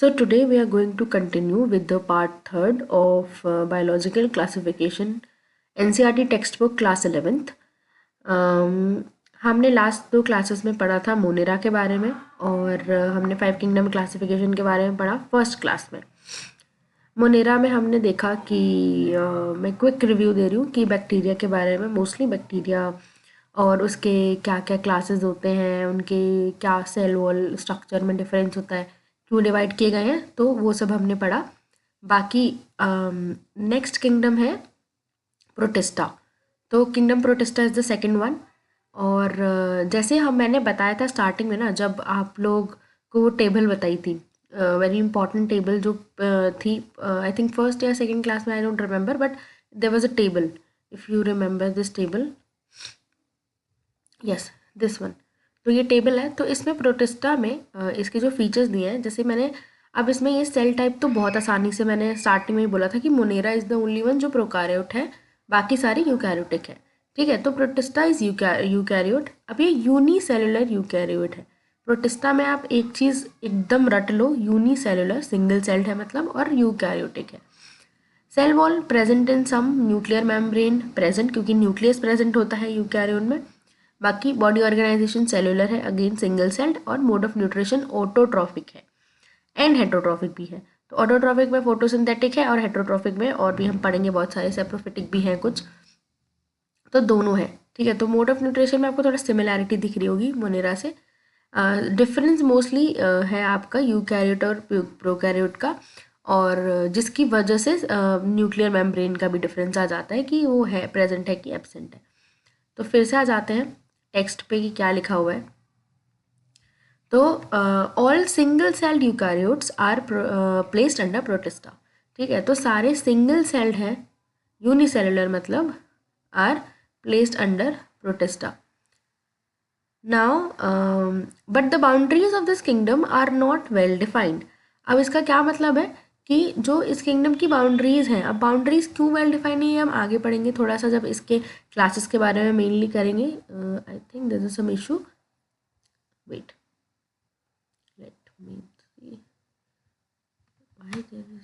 So today we are going to continue with the part third of biological classification NCERT textbook class 11th. हमने last 2 classes में पढ़ा था Monera के बारे में और हमने 5 किंगडम क्लासिफिकेशन के बारे में पढ़ा फर्स्ट क्लास में। मोनेरा में हमने देखा कि मैं क्विक रिव्यू दे रही हूँ कि बैक्टीरिया के बारे में, मोस्टली बैक्टीरिया और उसके क्या क्या क्लासेस होते हैं, उनके क्या सेल वॉल स्ट्रक्चर में डिफरेंस होता है, क्यों डिवाइड किए गए हैं, तो वो सब हमने पढ़ा। बाकी नेक्स्ट किंगडम है प्रोटिस्टा। तो kingdom protista is the second one. और जैसे मैंने बताया था स्टार्टिंग में ना, जब आप लोग को वो टेबल बताई थी, वेरी इंपॉर्टेंट टेबल जो थी, आई थिंक फर्स्ट या सेकंड क्लास में, I don't remember, but there was a table, if you remember this table, yes this one. तो ये टेबल है। तो इसमें प्रोटिस्टा में इसके जो फीचर्स दिए हैं, जैसे मैंने अब इसमें ये सेल टाइप तो बहुत आसानी से मैंने स्टार्टिंग में ही बोला था कि Monera is the only one जो प्रोकैरियोट है, बाकी सारे यूकैरियोटिक है। ठीक है, तो प्रोटिस्टा इज़ यूकैरियोट। अब ये यूनिसेलुलर यूकैरियोट है। प्रोटिस्टा में आप एक चीज़ एकदम रट लो, यूनिसेलुलर सिंगल सेल्ड है मतलब, और यूकैरियोटिक है। Cell wall present in some, nuclear membrane present, क्योंकि न्यूक्लियस प्रेजेंट होता है यूकैरियोन में। बाकी बॉडी ऑर्गेनाइजेशन सेलुलर है, अगेन सिंगल सेल्ड, और मोड ऑफ न्यूट्रिशन ऑटोट्रॉफिक है एंड हेटरोट्रॉफिक भी है। तो ऑटोट्रॉफिक में फोटोसिंथेटिक है और हेटरोट्रॉफिक में और भी हम पढ़ेंगे बहुत सारे, सेप्रोफिटिक भी हैं कुछ, तो दोनों है। ठीक है, तो मोड ऑफ न्यूट्रिशन में आपको थोड़ा सिमिलैरिटी दिख रही होगी मोनेरा से। डिफरेंस मोस्टली है आपका यूकैरियोट और प्रोकैरियोट का, और जिसकी वजह से न्यूक्लियर मेम्ब्रेन का भी डिफरेंस आ जाता है कि वो है प्रेजेंट है कि एब्सेंट है। तो फिर से आ जाते हैं टेक्स्ट पे कि क्या लिखा हुआ है। तो all single celled eukaryotes are placed under Protista. ठीक है, तो सारे सिंगल सेल्ड हैं, यूनिसेलुलर मतलब, are placed under Protista. Now but the boundaries of this kingdom are not well defined. अब इसका क्या मतलब है कि जो इस किंगडम की बाउंड्रीज हैं, अब बाउंड्रीज क्यों वेल डिफाइंड नहीं है हम आगे पढ़ेंगे थोड़ा सा, जब इसके क्लासेस के बारे में मेनली करेंगे। I think this is some issue, wait let me see why there is,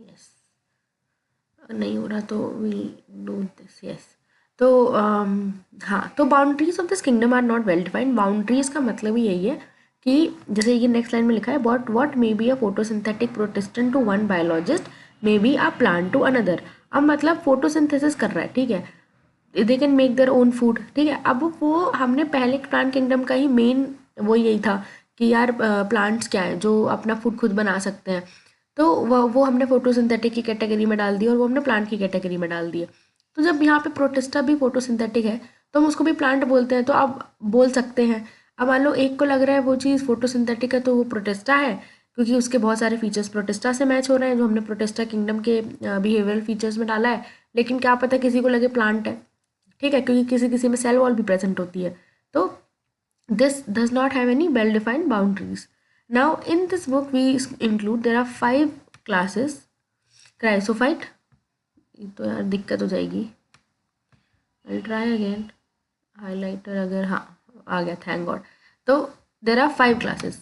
yes नहीं हो रहा तो वी डू दिस, यस। तो हाँ, तो boundaries of this kingdom are not well defined. Boundaries का मतलब ही यही है कि जैसे ये नेक्स्ट लाइन में लिखा है, but what may be a photosynthetic protistant to one biologist may be a plant to another. अब मतलब फोटोसिंथेसिस कर रहा है, ठीक है, they can make their own food. ठीक है, अब वो हमने पहले प्लांट किंगडम का ही मेन वो यही था कि यार प्लांट्स क्या है जो अपना फूड खुद बना सकते हैं, तो वो हमने फोटोसिंथेटिक की कैटेगरी में डाल दिया और वो हमने प्लांट की कैटेगरी में डाल दिया। तो जब यहाँ पे प्रोटिस्टा भी फोटोसिंथेटिक है तो हम उसको भी प्लांट बोलते हैं, तो आप बोल सकते हैं। अब मान लो एक को लग रहा है वो चीज़ फोटोसिंथेटिक है तो वो प्रोटिस्टा है, क्योंकि उसके बहुत सारे फीचर्स प्रोटिस्टा से मैच हो रहे हैं जो हमने प्रोटिस्टा किंगडम के बिहेवियरल फीचर्स में डाला है। लेकिन क्या पता किसी को लगे प्लांट है, ठीक है, क्योंकि किसी किसी में सेल वॉल भी प्रेजेंट होती है। तो this does not have any well defined boundaries. Now in this book we include, there are 5 classes. Chrysophyte, ये तो यार दिक्कत हो जाएगी, I'll try again, highlighter अगर, हाँ आ गया, thank god। तो there are 5 classes: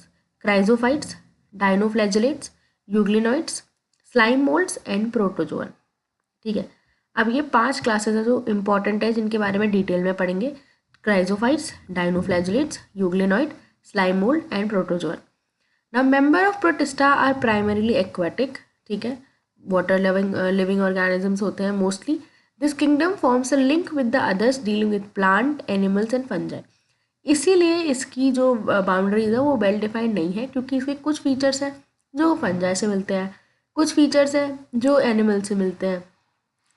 chrysophytes, dinoflagellates, euglenoids, slime molds and protozoan। ठीक है, अब ये 5 क्लासेस है जो इम्पॉर्टेंट है, जिनके बारे में डिटेल में पढ़ेंगे: chrysophytes, dinoflagellates, euglenoid, slime mould and protozoan. Now member of protista are primarily aquatic, ठीक है, वाटर लिविंग ऑर्गेनिजम्स होते हैं mostly. This kingdom forms a link with the others dealing with plant, animals and fungi. इसीलिए इसकी जो boundaries है वो well defined नहीं है, क्योंकि इसके कुछ फीचर्स हैं जो फंजाई से मिलते हैं, कुछ फीचर्स हैं जो एनिमल से मिलते हैं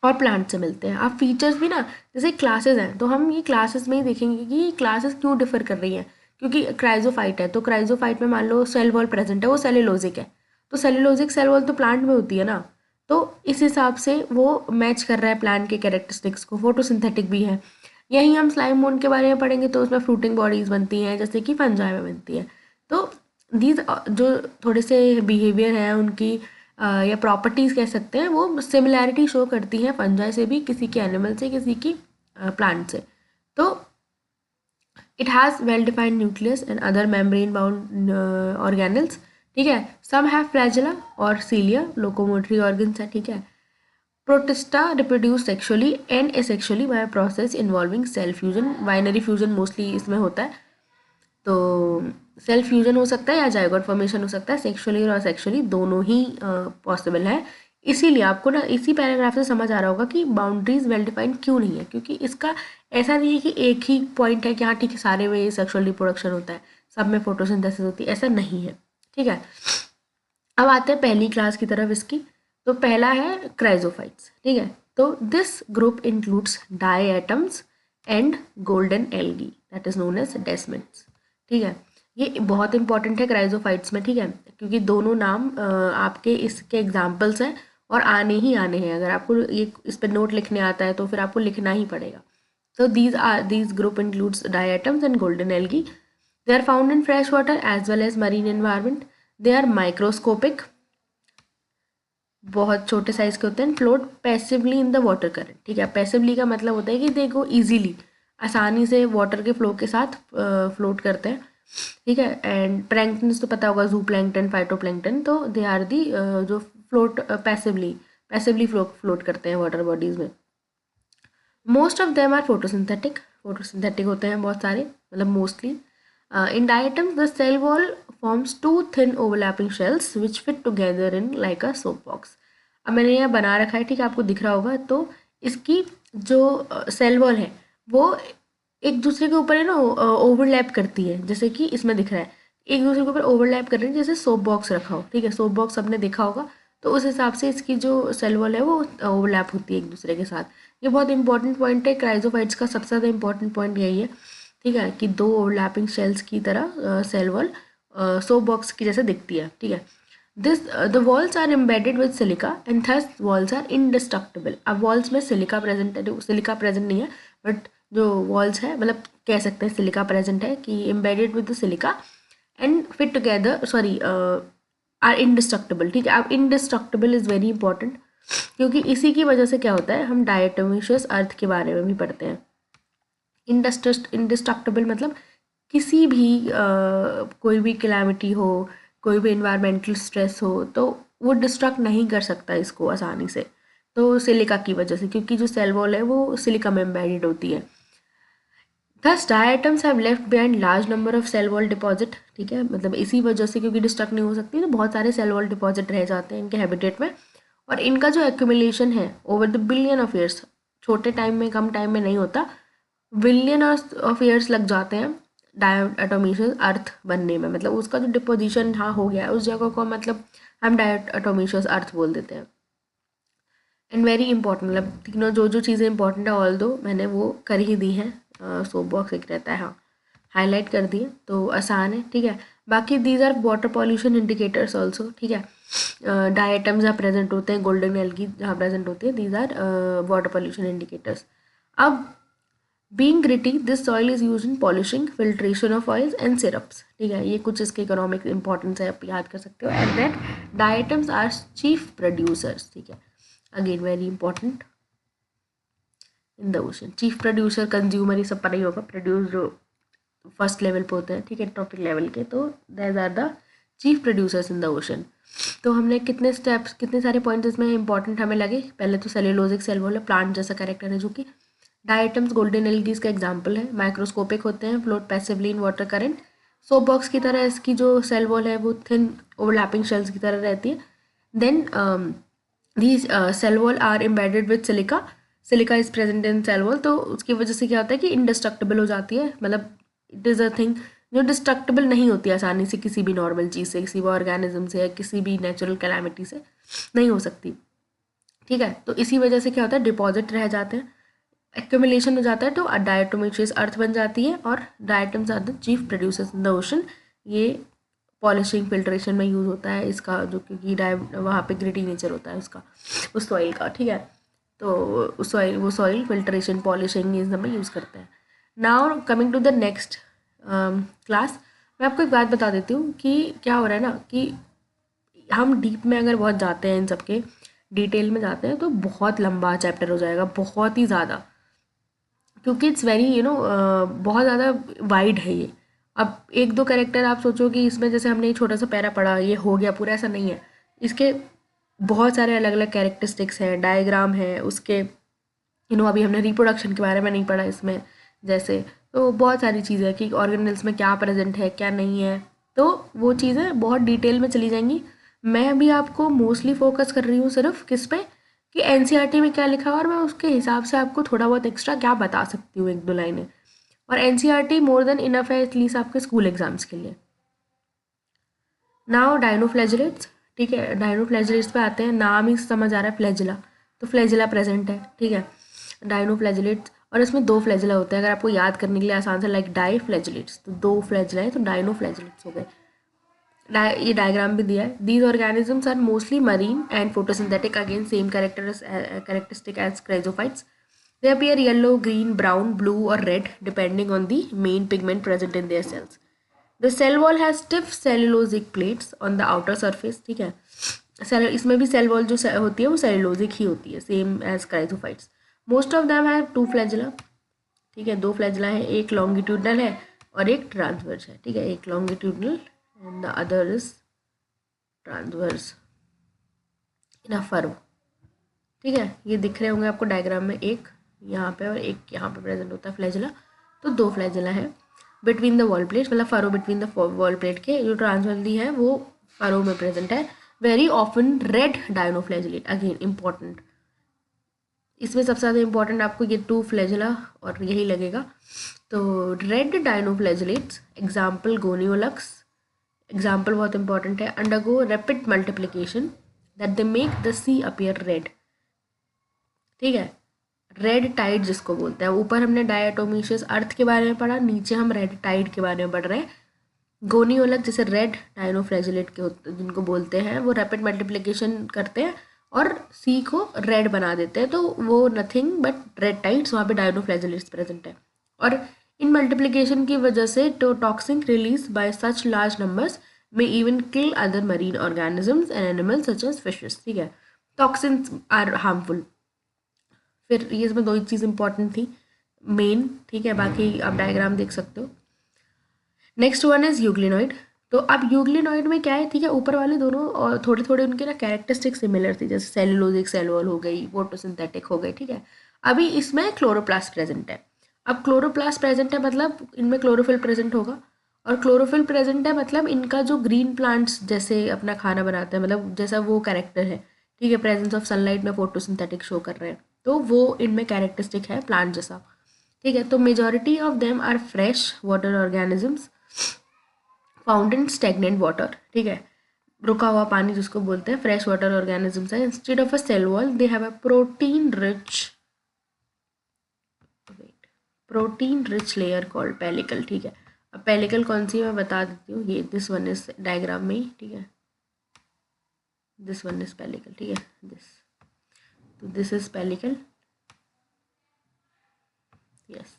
और प्लांट से मिलते हैं। आप फीचर्स भी ना, जैसे क्लासेस हैं तो हम ये क्लासेस में ही देखेंगे कि ये क्लासेस क्यों डिफर कर रही हैं। क्योंकि क्राइजोफाइट है तो क्राइजोफाइट में मान लो सेल वॉल प्रेजेंट है, वो सेलुलोजिक है, तो सेलुलोजिक सेल वॉल तो प्लांट में होती है ना, तो इस हिसाब से वो मैच कर रहा है प्लांट के कैरेक्टरिस्टिक्स को, फोटोसिंथेटिक भी है। यहीं हम स्लाइम मोन के बारे में पढ़ेंगे तो उसमें फ्रूटिंग बॉडीज बनती हैं जैसे कि फंजाई में बनती है। तो दीज जो थोड़े से बिहेवियर हैं उनकी या प्रॉपर्टीज़ कह सकते हैं, वो सिमिलैरिटी शो करती हैं फंजाई से भी, किसी के एनिमल से, किसी की प्लांट से। तो it has well defined nucleus and other membrane bound organelles, ठीक है। सम हैव फ्लैजेला और सीलिया, लोकोमोटरी ऑर्गन्स है, ठीक है। Protista reproduce sexually and asexually by process involving cell fusion, binary fusion mostly इसमें होता है। तो सेल फ्यूजन हो सकता है या जाइगोट फॉर्मेशन हो सकता है, सेक्सुअली और सेक्सुअली दोनों ही पॉसिबल है। इसीलिए आपको ना इसी पैराग्राफ से समझ आ रहा होगा कि बाउंड्रीज वेल डिफाइंड क्यों नहीं है, क्योंकि इसका ऐसा नहीं है कि एक ही पॉइंट है कि हाँ ठीक है सारे में सेक्सुअल रिप्रोडक्शन होता है, सब में फोटोसिंथेसिस होती है, ऐसा नहीं है, ठीक है। अब आते हैं पहली क्लास की तरफ इसकी। तो पहला है क्राइजोफाइट्स, ठीक है। तो this group includes diatoms and golden algae that is known as desmids, ठीक है। ये बहुत इंपॉर्टेंट है क्राइजोफाइट्स में, ठीक है, क्योंकि दोनों नाम आपके इसके एग्जाम्पल्स हैं और आने ही आने हैं। अगर आपको ये इस पर नोट लिखने आता है तो फिर आपको लिखना ही पड़ेगा। So these group includes diatoms and golden algae. They are found in fresh water as well as marine environment. They are microscopic, बहुत छोटे साइज के होते हैं, float passively in the water current, ठीक है। पैसिवली का मतलब होता है कि दे गो इजीली, आसानी से वाटर के फ्लो के साथ फ्लोट करते हैं, ठीक है। एंड प्लैंकटन तो पता होगा, जू प्लैंकटन, फाइटोप्लैंकटन, तो दे आर दी जो फ्लोट पैसिवली फ्लोट करते हैं वाटर बॉडीज में। Most of them are photosynthetic होते हैं बहुत सारे, मतलब mostly. In diatoms the cell wall forms two thin overlapping shells which fit together in like a soap box. अब मैंने यहाँ बना रखा है, ठीक है, आपको दिख रहा होगा। तो इसकी जो सेल वॉल है वो एक दूसरे के ऊपर है ना ओवरलैप करती है, जैसे कि इसमें दिख रहा है, एक दूसरे के ऊपर ओवरलैप कर रही है, जैसे सोप बॉक्स रखा हो, ठीक है। सोप बॉक्स आपने देखा होगा, तो उस हिसाब से इसकी जो सेल वॉल है वो ओवरलैप होती है एक दूसरे के साथ। ये बहुत इंपॉर्टेंट पॉइंट है, क्राइजोफाइट्स का सबसे ज़्यादा इंपॉर्टेंट पॉइंट यही है, ठीक है, कि दो ओवरलैपिंग शेल्स की तरह सेल वॉल सोप बॉक्स की जैसे दिखती है, ठीक है। This the walls are embedded with silica and thus walls are indestructible. अब वॉल्स में सिलिका प्रेजेंट है, सिलिका प्रेजेंट नहीं है, बट जो वॉल्स है मतलब कह सकते हैं सिलिका प्रेजेंट है, कि embedded with the silica and fit together, sorry, are indestructible, ठीक है। अब इंडिस्ट्रक्टिबल इज़ वेरी इंपॉर्टेंट, क्योंकि इसी की वजह से क्या होता है, हम डायटोमिशियस अर्थ के बारे में भी पढ़ते हैं। इंडिस्ट्रक्टिबल मतलब किसी भी कोई भी कैलामिटी हो, कोई भी इन्वायरमेंटल स्ट्रेस हो, तो वो डिस्ट्रक्ट नहीं कर सकता इसको आसानी से, तो सिलिका की वजह से, क्योंकि जो सेल वॉल है वो सिलिका में एम्बेडेड होती है। Thus diatoms have left behind large number of cell wall deposit, ठीक है, मतलब इसी वजह से, क्योंकि डिस्ट्रक्ट नहीं हो सकती तो बहुत सारे सेल वॉल डिपॉजिट रह जाते हैं इनके हैबिटेट में, और इनका जो एक्यूमुलेशन है over the billion of years, छोटे टाइम में, कम टाइम में नहीं होता, बिलियन ऑफ ईयर्स लग जाते हैं डायटोमिशियस अर्थ बनने में। मतलब उसका जो डिपोजिशन हाँ हो गया है उस जगह को, मतलब हम डायटोमिशियस अर्थ बोल देते हैं। एंड वेरी इंपॉर्टेंट, मतलब तीनों जो जो चीज़ें इंपॉर्टेंट है ऑल दो मैंने वो कर ही दी हैं, सोप बॉक्स एक रहता है, हाँ हाईलाइट कर दिए तो आसान है, ठीक है। बाकी these are water pollution indicators also, ठीक है। डायटम्स जहाँ प्रेजेंट होते हैं, गोल्डन एल्गी जहाँ प्रेजेंट होती है, these are water pollution indicators. अब being gritty this soil is use in polishing, filtration of oils and syrups, ठीक है। ये कुछ इसके इकोनॉमिक इंपॉर्टेंस है, आप याद कर सकते हो। And then diatoms are chief producers, ठीक है, again very important in the ocean. Chief producer, consumer, ये सब पता ही होगा, प्रोड्यूस जो फर्स्ट लेवल पे होते हैं, ठीक है, ट्रॉपिक लेवल के, तो that are the chief producers in the ocean. तो हमने कितने स्टेप्स, कितने सारे पॉइंट्स इसमें इंपॉर्टेंट हमें लगे। पहले तो सेल्यूलोजिक सेल वॉल है, प्लांट जैसा कैरेक्टर है जो कि डायटम्स गोल्डन एल्गीज का एग्जाम्पल है, माइक्रोस्कोपिक होते हैं, float passively in water current, soap box की तरह इसकी जो सेल वॉल है वो थिन ओवरलैपिंग शेल्स की तरह रहती है। Then these cell wall are embedded with silica is present in cell wall, तो उसकी वजह से क्या होता है कि इंडिस्ट्रक्टिबल हो जाती है, मतलब इट इज़ अ थिंग जो डिस्ट्रक्टिबल नहीं होती आसानी से, किसी भी नॉर्मल चीज़ से, किसी भी ऑर्गेनिज्म से या किसी भी नेचुरल कैलामिटी से नहीं हो सकती, ठीक है। तो इसी वजह से क्या होता है, डिपॉजिट रह जाते हैं, एक्यूमुलेशन हो जाता है, तो डायटोमिशियस अर्थ बन जाती है, और diatoms are the chief producers in the ocean. ये पॉलिशिंग फिल्ट्रेशन में यूज़ होता है इसका, जो क्योंकि वहाँ पे ग्रिटी नेचर होता है उसका, उस सॉइल का, ठीक है। तो उस सॉइल, वो सॉइल फिल्ट्रेशन पॉलिशिंग इन सब में यूज़ करते हैं। Now coming to the next class, मैं आपको एक बात बता देती हूँ कि क्या हो रहा है ना, कि हम डीप में अगर बहुत जाते हैं, इन सब के डिटेल में जाते हैं, तो बहुत लंबा चैप्टर हो जाएगा, बहुत ही ज़्यादा। क्योंकि इट्स वेरी बहुत ज़्यादा वाइड है ये। अब एक दो कैरेक्टर आप सोचो कि इसमें जैसे हमने एक छोटा सा पैरा पढ़ा ये हो गया पूरा, ऐसा नहीं है। इसके बहुत सारे अलग अलग कैरेक्टरिस्टिक्स हैं, डायग्राम है उसके, अभी हमने रिप्रोडक्शन के बारे में नहीं पढ़ा इसमें जैसे, तो बहुत सारी चीज़ें हैं कि ऑर्गेनल्स में क्या प्रेजेंट है क्या नहीं है, तो वो चीज़ें बहुत डिटेल में चली जाएंगी। मैं अभी आपको मोस्टली फोकस कर रही हूँ सिर्फ किस पे, कि एनसीईआरटी में क्या लिखा है, और मैं उसके हिसाब से आपको थोड़ा बहुत एक्स्ट्रा क्या बता सकती हूँ, एक दो लाइनें। और एनसीईआरटी मोर देन इनफ है एटलीस्ट आपके स्कूल एग्जाम्स के लिए। नाउ डायनोफ्लैजिलेट्स, ठीक है, डायनोफ्लैजिलेट्स पे आते हैं। नाम ही समझ आ रहा है फ्लैजिला, तो फ्लैजिला प्रेजेंट है, ठीक है, डायनोफ्लैजिलेट्स। और इसमें दो फ्लैजिला होते हैं, अगर आपको याद करने के लिए आसान से, लाइक डाई फ्लैजिलेट्स, तो दो फ्लैजिला है तो डायनोफ्लैजिलेट्स हो गए। ये डायग्राम भी दिया है। These organisms are mostly marine and photosynthetic, again same characteristic as chrysophytes. They appear yellow, green, brown, blue or red depending on the main pigment present in their cells. The cell wall has stiff cellulosic plates on the outer surface, ठीक है। इसमें भी cell wall जो होती है वो cellulosic ही होती है, same as chrysophytes. Most of them have two flagella, ठीक है, दो फ्लैजिला है, एक लॉन्गिट्यूडनल है और एक ट्रांसवर्स है, ठीक है, एक longitudinal and the other is transverse in a furrow, ठीक है। ये दिख रहे होंगे आपको डायग्राम में, एक यहाँ पे और एक यहाँ पे प्रेजेंट होता है फ्लैजिला, तो दो फ्लैजिला है बिटवीन द वॉल प्लेट, मतलब furrow between the wall plate के। जो ट्रांसवर्सली है वो फरो में प्रेजेंट है। Very often red dinoflagellate, again important, इसमें सबसे ज़्यादा इंपॉर्टेंट आपको ये टू फ्लैजिला और यही लगेगा। तो red dinoflagellates, example Gonyaulax, example बहुत इंपॉर्टेंट है, undergo rapid multiplication that they make the sea appear red, ठीक है, रेड टाइड जिसको बोलते हैं। ऊपर हमने डायटोमीशियस अर्थ के बारे में पढ़ा, नीचे हम रेड टाइड के बारे में पढ़ रहे हैं। गोनियोलक जैसे रेड डायनोफ्लैजिलेट के जिनको बोलते हैं, वो रैपिड मल्टीप्लिकेशन करते हैं और सी को रेड बना देते हैं, तो वो नथिंग बट रेड टाइड्स, वहाँ पे डायनोफ्लैजिलेट्स प्रेजेंट है। और इन मल्टीप्लिकेशन की वजह से toxin release by such large numbers में even kill other marine organisms and animals such as fishes, ठीक है, टॉक्सिन्स आर हार्मफुल। फिर ये इसमें दो ही चीज़ इंपॉर्टेंट थी मेन, ठीक है, बाकी आप डायग्राम देख सकते हो। Next one is euglenoid. तो अब यूग्लिनॉइड में क्या है, ठीक है, ऊपर वाले दोनों और थोड़े थोड़े उनके ना कैरेक्टरिस्टिक सिमिलर थी, जैसे सेलुलोजिक सेल वॉल हो गई, फोटोसिंथेटिक हो गई, ठीक है। अभी इसमें क्लोरोप्लास्ट प्रेजेंट है। अब क्लोरोप्लास्ट प्रेजेंट है मतलब इनमें क्लोरोफिल प्रेजेंट होगा, और क्लोरोफिल प्रेजेंट है मतलब इनका जो ग्रीन प्लांट्स जैसे अपना खाना बनाते हैं, मतलब जैसा वो कैरेक्टर है, ठीक है, प्रेजेंस ऑफ सनलाइट में फोटोसिंथेटिक शो कर रहे हैं, तो वो इनमें कैरेक्टरिस्टिक है प्लांट जैसा, ठीक है। तो majority of them are fresh water organisms found in stagnant water, ठीक है, रुका हुआ पानी जिसको बोलते हैं, फ्रेश वाटर ऑर्गेनिजम्स है। Instead of a cell wall they have a protein rich layer called pellicle, ठीक है। अब पेलिकल कौन सी है मैं बता देती हूँ, ये दिस वन इज डायग्राम में ही, ठीक है, दिस वन इज पेलिकल, ठीक है, तो this is pellicle, yes,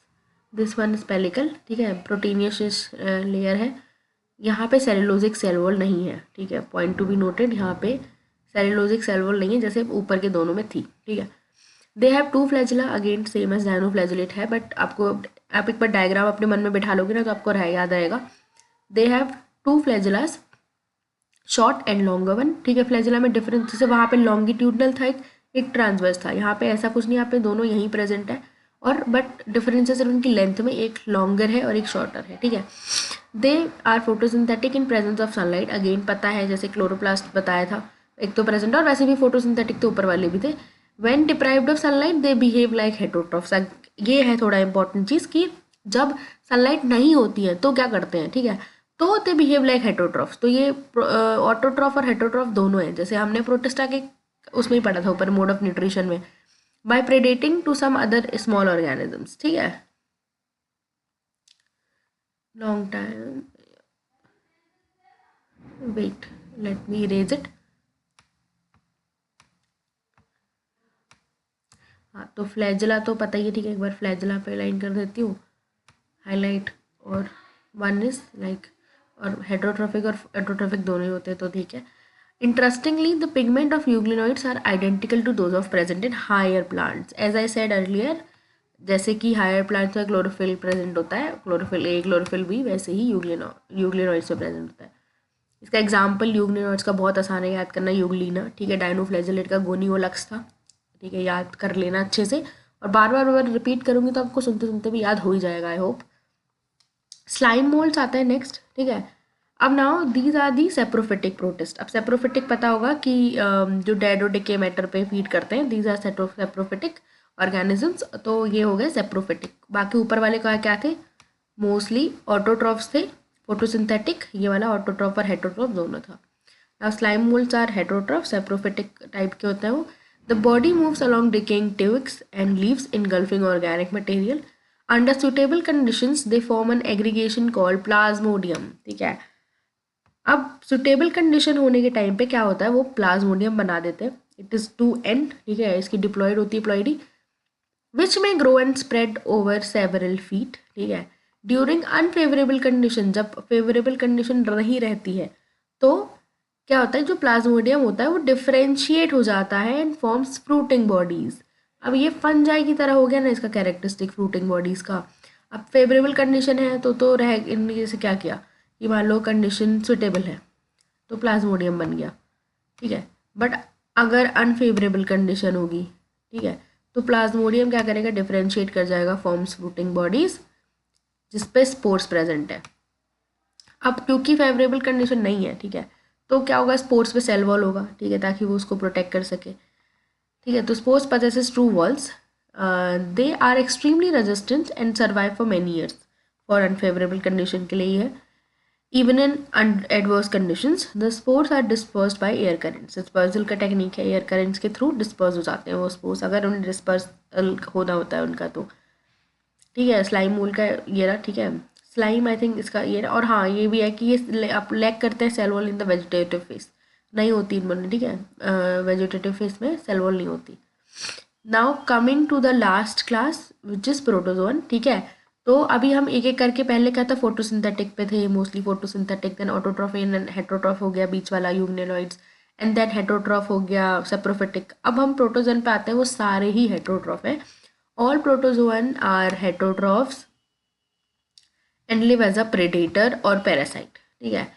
this one is pellicle, ठीक है, प्रोटीनियस लेयर है। यहाँ पे सेलुलोजिक सेल वॉल नहीं है, ठीक है, पॉइंट टू बी नोटेड, यहाँ पे सेलुलोजिक सेल वॉल नहीं है जैसे ऊपर के दोनों में थी, ठीक है। They have two flagella, again same as dinoflagellate है, बट आपको आप एक बार डायग्राम अपने मन में बिठा लोगे ना तो आपको याद आएगा। They have two flagellas, short and longer one, ठीक है। फ्लैजिला में डिफरेंस, जैसे वहाँ पे लॉन्गिट्यूडनल था एक ट्रांसवर्स था, यहाँ पे ऐसा कुछ नहीं, यहाँ पे दोनों यहीं प्रेजेंट है, और बट डिफरेंसेस उनकी लेंथ में, एक लॉन्गर है और एक शॉर्टर है, ठीक है। They are photosynthetic in presence of sunlight, again पता है जैसे क्लोरोप्लास्ट बताया था, एक तो प्रेजेंट, और वैसे भी फोटोसिंथेटिक तो ऊपर वाले भी थे। When deprived of sunlight they behave like heterotrophs, ये है थोड़ा इंपॉर्टेंट चीज़ कि जब सनलाइट नहीं होती है तो क्या करते हैं, ठीक है, तो दे बिहेव लाइक हेटरोट्रॉफ्स। तो ये ऑटोट्रॉफ और हेटरोट्रॉफ दोनों हैं, जैसे हमने प्रोटिस्टा के उसमें ही पढ़ा था ऊपर, मोड ऑफ न्यूट्रिशन में, by predating to some other small organisms, ठीक है। Long time, wait, let me erase it. हाँ, तो फ्लैजिला तो पता ही है, ठीक है, एक बार फ्लैजिला पे लाइन कर देती हूँ हाईलाइट, और वन इज लाइक, और हेटरोट्रॉफिक और एटरोट्रॉफिक दोनों ही होते हैं, तो ठीक है। Interestingly the pigment of euglenoids are identical to those of present in higher plants, as I said earlier, जैसे कि हायर प्लांट्स में क्लोरोफिल प्रेजेंट होता है, क्लोरोफिल ए क्लोरोफिल बी, वैसे ही यूग्लिनोइड्स में प्रेजेंट होता है। इसका एग्जाम्पल यूग्लिनोइड्स का बहुत आसान है याद करना, यूग्लिना, ठीक है, डायनोफ्लैजेलेट का गोनियोलक्स था, ठीक है, याद कर लेना अच्छे से, और बार बार रिपीट करूँगी तो आपको सुनते सुनते भी याद हो ही जाएगा, आई होप। स्लाइम मोल्ड्स आता है नेक्स्ट, ठीक है। अब now these are the saprophytic protist. अब सेप्रोफिटिक पता होगा कि जो डेड और डिके मैटर पे फीड करते हैं, दीज आर सेप्रोफिटिक ऑर्गेनिजम्स। तो ये हो गए सेप्रोफिटिक। बाकी ऊपर वाले का क्या थे, मोस्टली ऑटोट्रॉफ्स थे, फोटोसिंथेटिक, ये वाला ऑटोट्रॉफ और हेटरोट्रॉफ दोनों था। Now slime moulds are heterotroph, saprophytic type के होते हैं वो। The body moves along decaying twigs and leaves engulfing organic material. Under suitable conditions they form an aggregation called plasmodium, ठीक है। अब सुटेबल कंडीशन होने के टाइम पे क्या होता है, वो प्लाज्मोडियम बना देते हैं। इट इज़ टू एंड, ठीक है, इसकी डिप्लॉयड होती है प्लॉइडी, विच में grow and spread over several feet, ठीक है। ड्यूरिंग अनफेवरेबल कंडीशन, जब फेवरेबल कंडीशन नहीं रहती है तो क्या होता है, जो प्लाज्मोडियम होता है वो डिफरेंशिएट हो जाता है एंड फॉर्म्स फ्रूटिंग बॉडीज। अब ये फंजाई की तरह हो गया ना इसका कैरेक्टरिस्टिक, फ्रूटिंग बॉडीज का। अब फेवरेबल कंडीशन है तो रह इनने जैसे क्या किया कि मान लो कंडीशन सुटेबल है तो प्लाज्मोडियम बन गया, ठीक है। बट अगर अनफेवरेबल कंडीशन होगी, ठीक है, तो प्लाज्मोडियम क्या करेगा, डिफरेंशिएट कर जाएगा, फॉर्म्स फ्रूटिंग बॉडीज जिसपे स्पोर्स प्रेजेंट है। अब क्योंकि फेवरेबल कंडीशन नहीं है, ठीक है, तो क्या होगा, स्पोर्स पे सेल वॉल होगा, ठीक है, ताकि वो उसको प्रोटेक्ट कर सके, ठीक है। तो spores possesses true walls. They are extremely resistant and survive for many years. For unfavorable condition के लिए ये है। Even in adverse conditions, the spores are dispersed by air currents. Dispersal का टेक्निक है, एयर currents के through disperse हो जाते हैं वो स्पोर्स, अगर उन्हें डिस्पर्सल होना होता है उनका तो, ठीक है। स्लाइम मूल का ये रहा, ठीक है। स्लाइम आई थिंक इसका ये रहा, और हाँ ये भी है कि ये आप लैक करते हैं cell wall in the vegetative phase, नहीं होती इनमें, ठीक है, वेजिटेटिव फेस में सेल वॉल नहीं होती। Now coming to the last class which is protozoan, ठीक है। तो अभी हम एक एक करके, पहले क्या था, फोटोसिंथेटिक पे थे, mostly photosynthetic, then autotroph and heterotroph हो गया बीच वाला, यूग्नेलॉइड्स, एंड देन हेटरोट्रॉफ हो गया सेप्रोफिटिक। अब हम प्रोटोजोन पे आते हैं, वो सारे ही हेटरोट्रॉफ है। All protozoan are heterotrophs and live as a predator और पैरासाइट, ठीक है।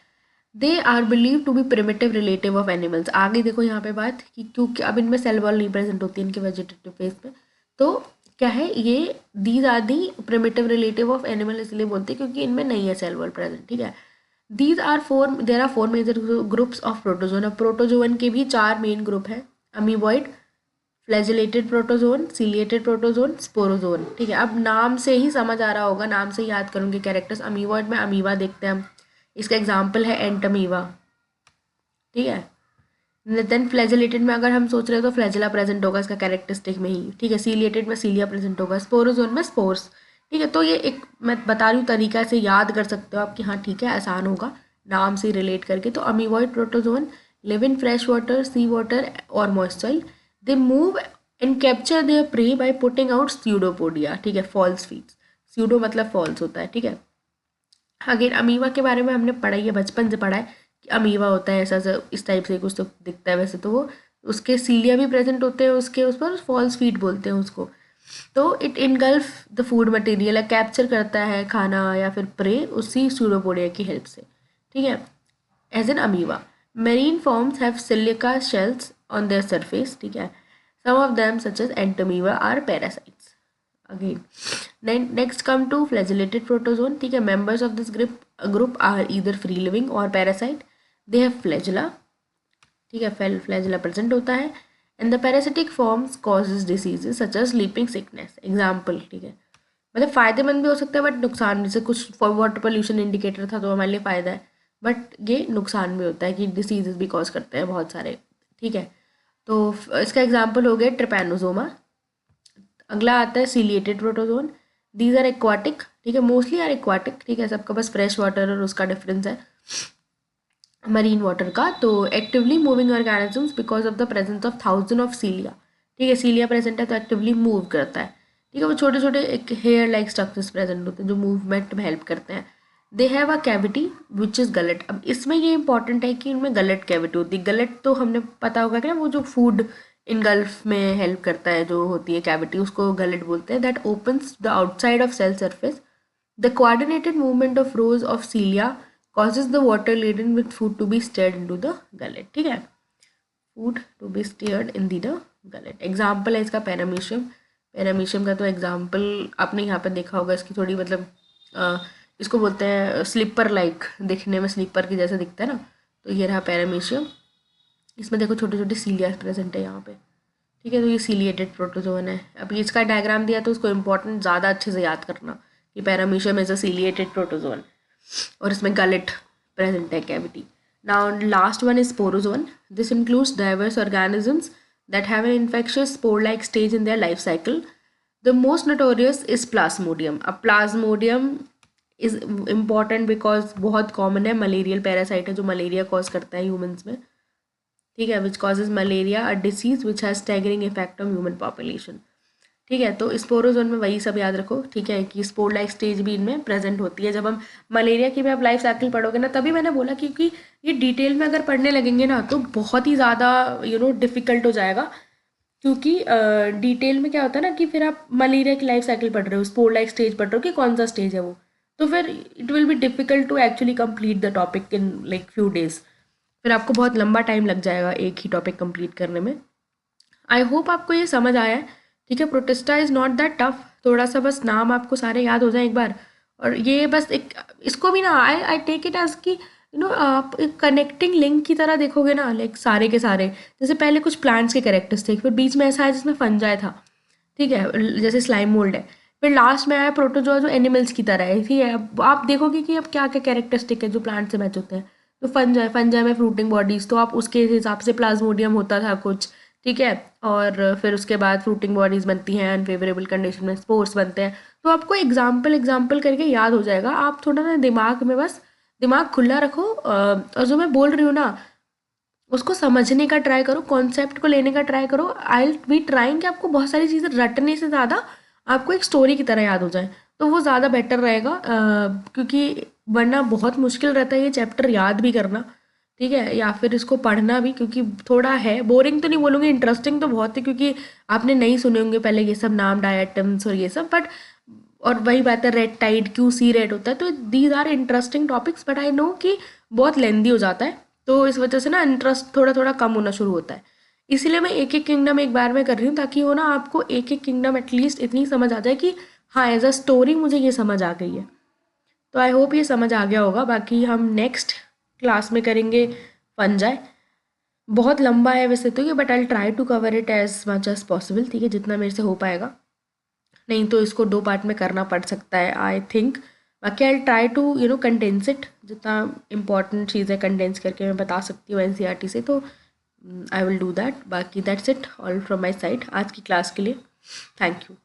They are believe to be primitive relative of animals. आगे देखो यहाँ पे बात कि क्योंकि अब इनमें सेल वॉल नहीं प्रेजेंट होती इनके वेजिटेटिव फेज में, तो क्या है ये, these are the primitive relative of animal इसलिए बोलते हैं क्योंकि इनमें नहीं है सेल वॉल प्रेजेंट, ठीक है। These are there are 4 major groups of protozoan. अब प्रोटोजोन के भी 4 मेन ग्रुप हैं, amoeboid, flagellated protozoan, ciliated protozoan, sporozoan, ठीक है। अब नाम से ही समझ आ रहा होगा, नाम से ही याद करूँगी कैरेक्टर्स। अमीबॉइड में अमीबा देखते हैं हम, इसका एग्जाम्पल है एंटमीवा, ठीक है। देन फ्लैजिलेटेड में अगर हम सोच रहे हो तो फ्लैजिला प्रेजेंट होगा इसका कैरेक्टरिस्टिक में ही, ठीक है। सीलिएटेड में सीलिया प्रेजेंट होगा, स्पोरोजोन में स्पोर्स, ठीक है। तो ये एक मैं बता रही हूँ तरीका से याद कर सकते हो आप कि हाँ ठीक है, आसान होगा नाम से रिलेट करके। तो amoeboid protozoan live in fresh water, sea water और moisture. They move and capture their prey by putting out pseudopodia, ठीक है, फॉल्स फीड्स। स्यूडो मतलब फॉल्स होता है, ठीक है। अगेन अमीबा के बारे में हमने पढ़ा ही है, बचपन से पढ़ा है कि अमीबा होता है ऐसा ऐसा, इस टाइप से कुछ तो दिखता है। वैसे तो वो उसके सीलिया भी प्रेजेंट होते हैं उसके उस पर, फॉल्स फीड बोलते हैं उसको। तो it engulf the food material, capture करता है खाना या फिर प्रे उसी स्यूडोपोडिया की हेल्प से, ठीक है, as an amoeba. Marine forms have silica shells on their surface, ठीक है। Some of them such as entamoeba are parasites. Again next come to flagellated protozoan, ठीक है। Members of this group are either free living और parasite. They have flagella, ठीक है, flagella present होता है। And the parasitic forms causes diseases such as sleeping sickness, example, ठीक है। मतलब फ़ायदेमंद भी हो सकता है बट नुकसान, जैसे कुछ वाटर पोल्यूशन इंडिकेटर था तो हमारे लिए फ़ायदा है, बट ये नुकसान भी होता है कि डिसीजेज भी कॉज करते हैं बहुत सारे, ठीक है। तो इसका एग्जाम्पल हो गया ट्रिपैनोसोमा। अगला आता है ciliated protozoan. These are aquatic, ठीक है, मोस्टली आर एक्वाटिक, ठीक है, सबका बस फ्रेश वाटर और उसका डिफरेंस है मरीन वाटर का। तो actively moving organisms because of the presence of 1000 of सीलिया, ठीक है, सीलिया प्रेजेंट है तो एक्टिवली मूव करता है, ठीक है। वो छोटे छोटे एक हेयर लाइक स्ट्रक्चर्स प्रेजेंट होते हैं जो मूवमेंट में हेल्प करते हैं। दे have a cavity which is gullet. अब इसमें ये इंपॉर्टेंट है कि इनमें गलेट कैविटी होती है। गलेट तो हमने पता होगा कि ना वो जो फूड इनगल्फ में हेल्प करता है, जो होती है कैविटी, उसको गलेट बोलते हैं. That opens the outside of cell surface. The coordinated movement of rows of cilia causes the water laden with food to be stirred into the gullet. ठीक है, food to be steered in the the gullet. Example है इसका paramecium. Paramecium का तो example आपने यहाँ पे देखा होगा. इसकी थोड़ी मतलब इसको बोलते हैं स्लीपर लाइक, दिखने में स्लीपर की जैसे दिखता है ना. तो ये रहा पैरामीशियम. इसमें देखो छोटे छोटे सीलिया प्रेजेंट है यहाँ पे. ठीक है, तो ये सीलिएटेड प्रोटोजोन है. अभी इसका डायग्राम दिया तो उसको इम्पोर्टेंट ज़्यादा अच्छे से याद करना कि paramecium is a ciliated protozoan और इसमें गलेट प्रेजेंट है, cavity. Now last one is sporozoan. This includes diverse organisms that have an infectious spore-like stage in their life cycle. The most notorious is plasmodium. अब plasmodium is important because बहुत common है, malarial parasite है जो malaria cause करता है humans में. ठीक है, which causes malaria, a disease which has staggering effect on human population. ठीक है, तो स्पोरोजोन में वही सब याद रखो. ठीक है, कि स्पोर लाइक स्टेज भी इनमें प्रेजेंट होती है. जब हम मलेरिया की भी आप लाइफ साइकिल पढ़ोगे ना, तभी मैंने बोला क्योंकि ये डिटेल में अगर पढ़ने लगेंगे ना तो बहुत ही ज़्यादा डिफ़िकल्ट हो जाएगा. क्योंकि डिटेल में क्या होता है ना कि फिर आप मलेरिया की लाइफ साइकिल पढ़ रहे हो, स्पोर लाइक स्टेज पढ़ रहे हो कि कौन सा स्टेज है वो, तो फिर it will be difficult to actually complete the topic in like few days. फिर आपको बहुत लंबा टाइम लग जाएगा एक ही टॉपिक कंप्लीट करने में. आई होप आपको ये समझ आया है. ठीक है, protista is not that tough. थोड़ा सा बस नाम आपको सारे याद हो जाए एक बार. और ये बस एक इसको भी ना आई टेक इट एज कि आप एक कनेक्टिंग लिंक की तरह देखोगे ना, लाइक सारे के सारे. जैसे पहले कुछ प्लांट्स के कैरेक्टर्स थे, फिर बीच में ऐसा है जिसमें फंजाई था. ठीक है, जैसे स्लाइम मोल्ड है. फिर लास्ट में आया प्रोटोजोआ जो एनिमल्स की तरह है. ठीक है, अब आप देखोगे कि अब क्या क्या कैरेक्टरिस्टिक है जो प्लांट से मैच होते हैं. तो फंजाई में फ्रूटिंग बॉडीज, तो आप उसके हिसाब से प्लाज्मोडियम होता था कुछ. ठीक है, और फिर उसके बाद फ्रूटिंग बॉडीज़ बनती हैं, अनफेवरेबल कंडीशन में स्पोर्स बनते हैं. तो आपको एग्जाम्पल करके याद हो जाएगा. आप थोड़ा ना दिमाग में बस दिमाग खुला रखो, और जो मैं बोल रही हूँ ना उसको समझने का ट्राई करो, कॉन्सेप्ट को लेने का ट्राई करो. आई विल बी ट्राइंग कि आपको बहुत सारी चीज़ें रटने से ज़्यादा आपको एक स्टोरी की तरह याद हो जाए, तो वो ज़्यादा बेटर रहेगा. क्योंकि वरना बहुत मुश्किल रहता है ये चैप्टर याद भी करना. ठीक है, या फिर इसको पढ़ना भी, क्योंकि थोड़ा है बोरिंग तो नहीं बोलूँगी, इंटरेस्टिंग तो बहुत है, क्योंकि आपने नहीं सुने होंगे पहले ये सब नाम, डायटम्स और ये सब. बट और वही बात है, रेड टाइड क्यों सी रेड होता है, तो these are interesting topics. But I know कि बहुत लेंदी हो जाता है, तो इस वजह से ना इंटरेस्ट थोड़ा थोड़ा कम होना शुरू होता है. इसीलिए मैं एक एक किंगडम एक बार में कर रही हूँ, ताकि वो ना आपको एक एक किंगडम एटलीस्ट इतनी समझ आ जाए कि हाँ एज अ स्टोरी मुझे ये समझ आ गई है. तो आई होप ये समझ आ गया होगा. बाकी हम नेक्स्ट क्लास में करेंगे फंजाई. बहुत लंबा है वैसे तो ये, but I try to cover it as much as possible. ठीक है, जितना मेरे से हो पाएगा. नहीं तो इसको 2 पार्ट में करना पड़ सकता है आई थिंक. बाकी I try to condense it, जितना इंपॉर्टेंट चीज़ें कंडेंस करके मैं बता सकती हूँ एनसीईआरटी से, तो आई विल डू दैट. बाकी that's it all from my side आज की क्लास के लिए. Thank you.